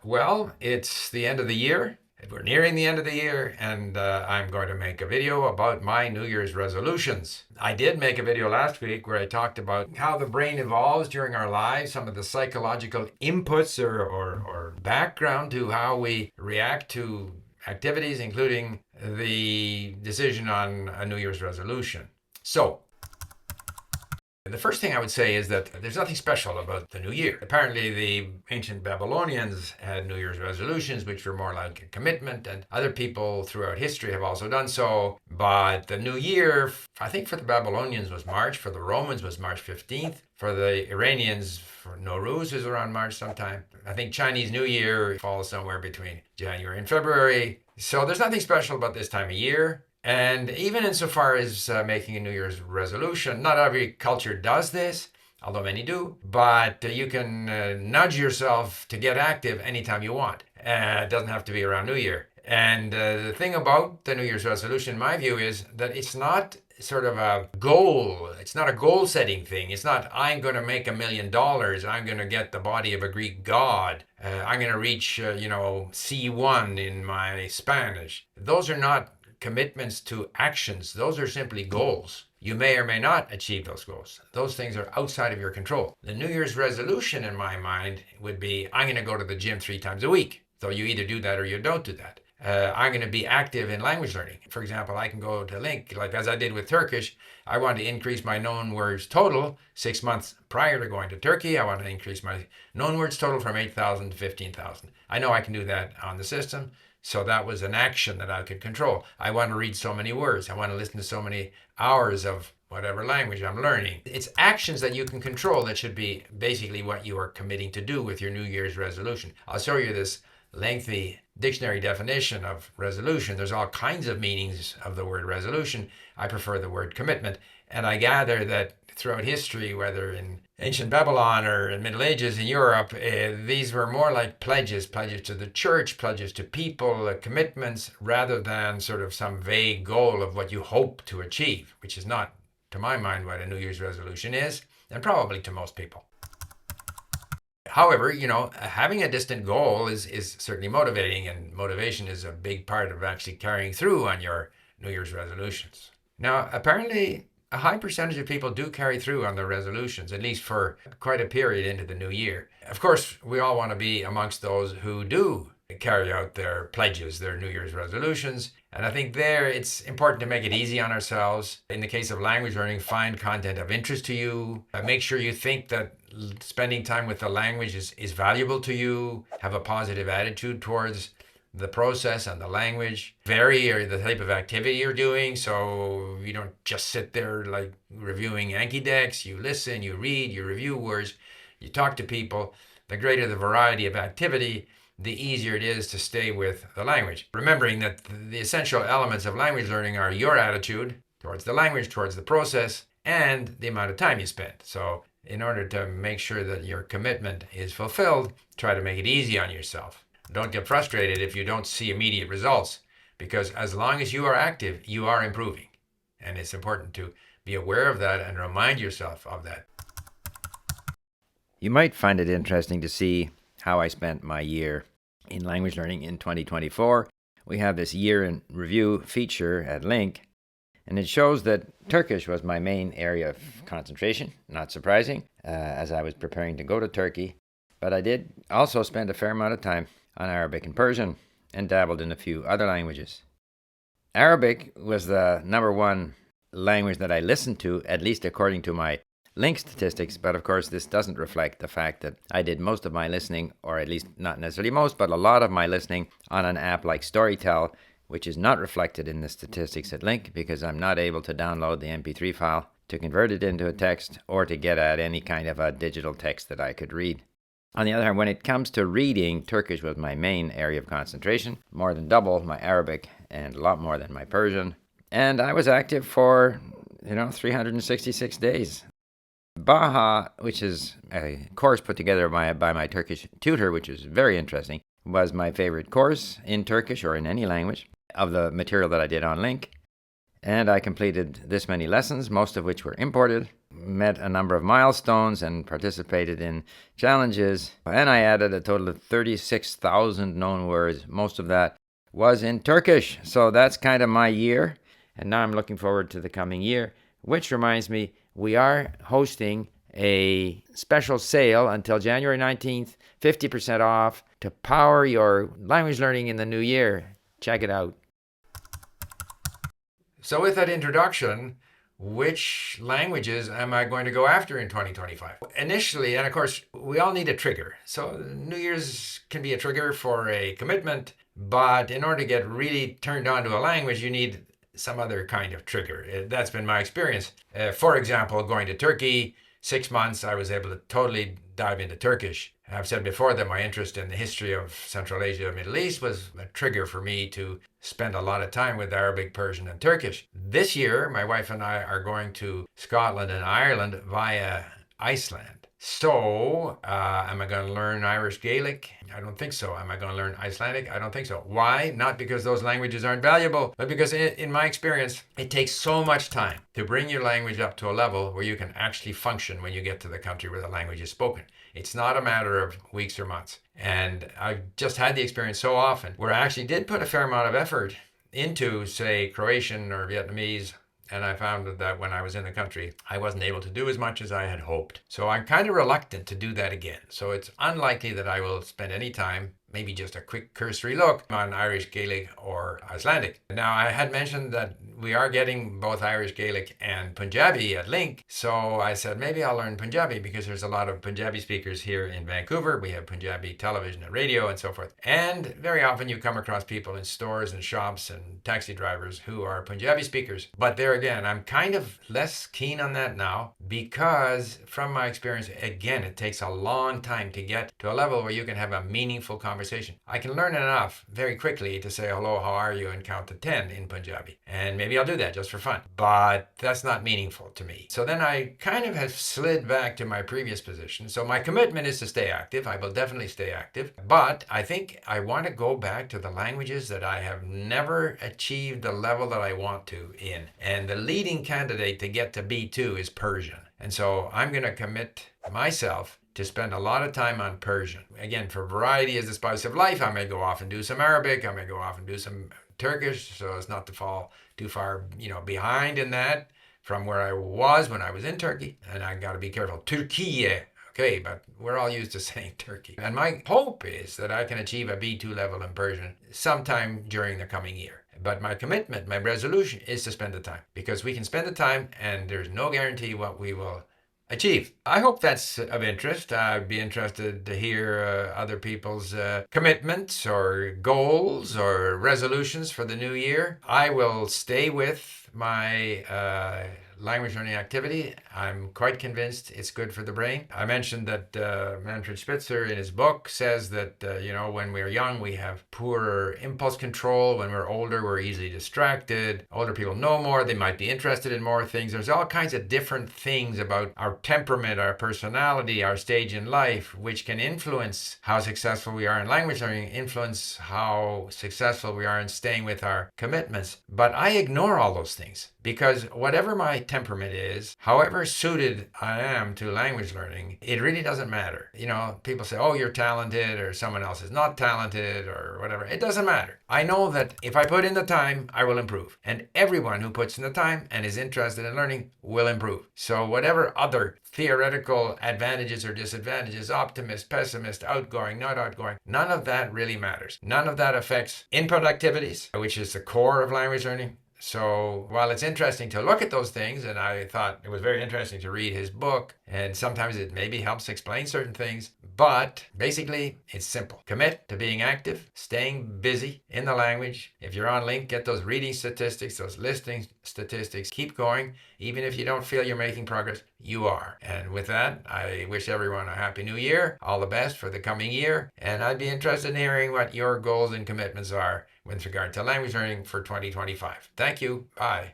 Well, it's the end of the year. We're nearing the end of the year, and I'm going to make a video about my New Year's resolutions. I did make a video last week where I talked about how the brain evolves during our lives, some of the psychological inputs or background to how we react to activities, including the decision on a New Year's resolution. So, the first thing I would say is that there's nothing special about the new year. Apparently, the ancient Babylonians had New Year's resolutions, which were more like a commitment, and other people throughout history have also done so. But the new year, I think for the Babylonians was March, for the Romans was March 15th, for the Iranians, for Nowruz is around March sometime. I think Chinese New Year falls somewhere between January and February. So there's nothing special about this time of year. And even insofar as making a New Year's resolution, not every culture does this, although many do, but you can nudge yourself to get active anytime you want. It doesn't have to be around New Year. And the thing about the New Year's resolution, in my view, is that it's not sort of a goal. It's not a goal setting thing. It's not, I'm going to make $1 million. I'm going to get the body of a Greek god. I'm going to reach, C1 in my Spanish. Those are not commitments to actions. Those are simply goals. You may or may not achieve those goals. Those things are outside of your control. The New Year's resolution, in my mind, would be, I'm going to go to the gym 3 times a week. So you either do that or you don't do that. I'm going to be active in language learning. For example, I can go to LingQ, like as I did with Turkish. I want to increase my known words total 6 months prior to going to Turkey. I want to increase my known words total from 8,000 to 15,000. I know I can do that on the system. So that was an action that I could control. I want to read so many words. I want to listen to so many hours of whatever language I'm learning. It's actions that you can control that should be basically what you are committing to do with your New Year's resolution. I'll show you this lengthy dictionary definition of resolution. There's all kinds of meanings of the word resolution. I prefer the word commitment. And I gather that throughout history, whether in ancient Babylon or in Middle Ages in Europe, these were more like pledges to the church, pledges to people, commitments, rather than sort of some vague goal of what you hope to achieve, which is not, to my mind, what a New Year's resolution is, and probably to most people. However, having a distant goal is certainly motivating, and motivation is a big part of actually carrying through on your New Year's resolutions. Now, apparently, a high percentage of people do carry through on their resolutions, at least for quite a period into the new year. Of course, we all want to be amongst those who do carry out their pledges, their New Year's resolutions. And I think there it's important to make it easy on ourselves. In the case of language learning, find content of interest to you. Make sure you think that spending time with the language is valuable to you. Have a positive attitude towards the process and the language. Vary or the type of activity you're doing, so you don't just sit there like reviewing Yankee decks. You listen, you read, you review words, you talk to people. The greater the variety of activity, the easier it is to stay with the language. Remembering that the essential elements of language learning are your attitude towards the language, towards the process, and the amount of time you spend. So in order to make sure that your commitment is fulfilled, try to make it easy on yourself. Don't get frustrated if you don't see immediate results, because as long as you are active, you are improving. And it's important to be aware of that and remind yourself of that. You might find it interesting to see how I spent my year in language learning in 2024. We have this year in review feature at LingQ, and it shows that Turkish was my main area of concentration, not surprising, as I was preparing to go to Turkey. But I did also spend a fair amount of time on Arabic and Persian, and dabbled in a few other languages. Arabic was the number one language that I listened to, at least according to my LingQ statistics, but of course this doesn't reflect the fact that I did most of my listening, or at least not necessarily most, but a lot of my listening on an app like Storytel, which is not reflected in the statistics at LingQ because I'm not able to download the MP3 file to convert it into a text or to get at any kind of a digital text that I could read. On the other hand, when it comes to reading, Turkish was my main area of concentration, more than double my Arabic and a lot more than my Persian. And I was active for, 366 days. Baha, which is a course put together by my Turkish tutor, which is very interesting, was my favorite course in Turkish or in any language of the material that I did on LingQ. And I completed this many lessons, most of which were imported. met a number of milestones and participated in challenges. And I added a total of 36,000 known words. Most of that was in Turkish. So that's kind of my year. And now I'm looking forward to the coming year, which reminds me, we are hosting a special sale until January 19th, 50% off to power your language learning in the new year. Check it out. So with that introduction, which languages am I going to go after in 2025? Initially, and of course, we all need a trigger. So New Year's can be a trigger for a commitment, but in order to get really turned on to a language, you need some other kind of trigger. That's been my experience. For example, going to Turkey, 6 months, I was able to totally dive into Turkish. I've said before that my interest in the history of Central Asia and Middle East was a trigger for me to spend a lot of time with Arabic, Persian, and Turkish. This year, my wife and I are going to Scotland and Ireland via Iceland. So, am I going to learn Irish Gaelic? I don't think so. Am I going to learn Icelandic? I don't think so. Why? Not because those languages aren't valuable, but because in my experience, it takes so much time to bring your language up to a level where you can actually function when you get to the country where the language is spoken. It's not a matter of weeks or months. And I've just had the experience so often where I actually did put a fair amount of effort into, say, Croatian or Vietnamese. And I found that when I was in the country, I wasn't able to do as much as I had hoped. So I'm kind of reluctant to do that again. So it's unlikely that I will spend any time, maybe just a quick cursory look on Irish Gaelic or Icelandic. Now, I had mentioned that we are getting both Irish Gaelic and Punjabi at Link. So I said, maybe I'll learn Punjabi because there's a lot of Punjabi speakers here in Vancouver. We have Punjabi television and radio and so forth. And very often you come across people in stores and shops and taxi drivers who are Punjabi speakers. But there again, I'm kind of less keen on that now because from my experience, again, it takes a long time to get to a level where you can have a meaningful conversation. I can learn enough very quickly to say hello, how are you, and count to 10 in Punjabi. And maybe I'll do that just for fun, but that's not meaningful to me. So then I kind of have slid back to my previous position. So my commitment is to stay active. I will definitely stay active, but I think I want to go back to the languages that I have never achieved the level that I want to in. And the leading candidate to get to B2 is Persian. And so I'm going to commit myself to spend a lot of time on Persian. Again, for variety is the spice of life, I may go off and do some Arabic. I may go off and do some Turkish, so as not to fall too far, behind in that from where I was when I was in Turkey. And I got to be careful. Türkiye. Okay, but we're all used to saying Turkey. And my hope is that I can achieve a B2 level in Persian sometime during the coming year. But my commitment, my resolution is to spend the time because we can spend the time and there's no guarantee what we will achieve. I hope that's of interest. I'd be interested to hear other people's commitments or goals or resolutions for the new year. I will stay with my language learning activity. I'm quite convinced it's good for the brain. I mentioned that Manfred Spitzer in his book says that, when we're young, we have poor impulse control. When we're older, we're easily distracted. Older people know more. They might be interested in more things. There's all kinds of different things about our temperament, our personality, our stage in life, which can influence how successful we are in language learning, influence how successful we are in staying with our commitments. But I ignore all those things because whatever my temperament is, however suited I am to language learning, it really doesn't matter. People say, oh, you're talented, or someone else is not talented, or whatever. It doesn't matter. I know that if I put in the time, I will improve. And everyone who puts in the time and is interested in learning will improve. So whatever other theoretical advantages or disadvantages, optimist, pessimist, outgoing, not outgoing, none of that really matters. None of that affects input activities, which is the core of language learning. So while it's interesting to look at those things, and I thought it was very interesting to read his book, and sometimes it maybe helps explain certain things, but basically it's simple. Commit to being active, staying busy in the language. If you're on Link, get those reading statistics, those listening statistics. Keep going. Even if you don't feel you're making progress, you are. And with that, I wish everyone a happy new year, all the best for the coming year, and I'd be interested in hearing what your goals and commitments are with regard to language learning for 2025. Thank you. Bye.